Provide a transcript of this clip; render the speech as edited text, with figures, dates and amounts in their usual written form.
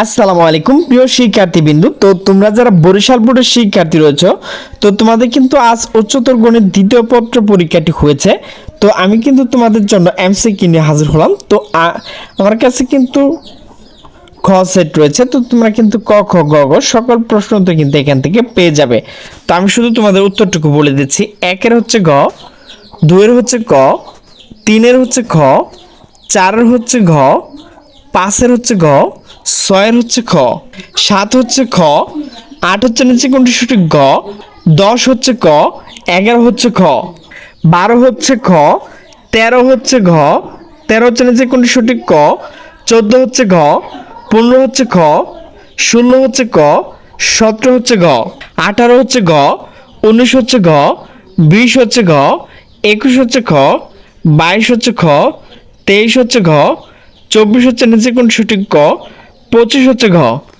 আসসালামু আলাইকুম প্রিয় শিক্ষার্থীবৃন্দু। তো তোমরা যারা বরিশাল বোর্ডের শিক্ষার্থী রয়েছে, তো তোমাদের কিন্তু আজ উচ্চতর গণিত দ্বিতীয় পত্র পরীক্ষাটি হয়েছে। তো আমি কিন্তু তোমাদের জন্য এমসিকিউ নিয়ে হাজির হলাম। তো আমার কাছে কিন্তু খ সেট রয়েছে, তো তোমরা কিন্তু ক খ গ ঘ সকল প্রশ্ন তো কিন্তু এখান থেকে পেয়ে যাবে। তো আমি শুধু তোমাদের উত্তরটুকু বলে দিচ্ছি। একের হচ্ছে গ, দুইয়ের হচ্ছে ক, তিনের হচ্ছে খ, চারের হচ্ছে ঘ, পাঁচের হচ্ছে ঘ, ছয়ের হচ্ছে খ, সাত হচ্ছে খ, আট হচ্ছে নিচে কোনটি সঠিক গ, 10 হচ্ছে ক, 11 হচ্ছে খ, 12 হচ্ছে খ, 13 হচ্ছে ঘ, 13 হচ্ছে নিচে কোনটি সঠিক ক, 14 হচ্ছে ঘ, 15 হচ্ছে খ, 16 হচ্ছে ক, 17 হচ্ছে ঘ, 18 হচ্ছে ঘ, 19 হচ্ছে ঘ, 20 হচ্ছে ঘ, 21 হচ্ছে খ, 22 হচ্ছে খ, 23 হচ্ছে ঘ, 24 হচ্ছে নিচে কোন সঠিক ক, 25 হচ্ছে ঘ।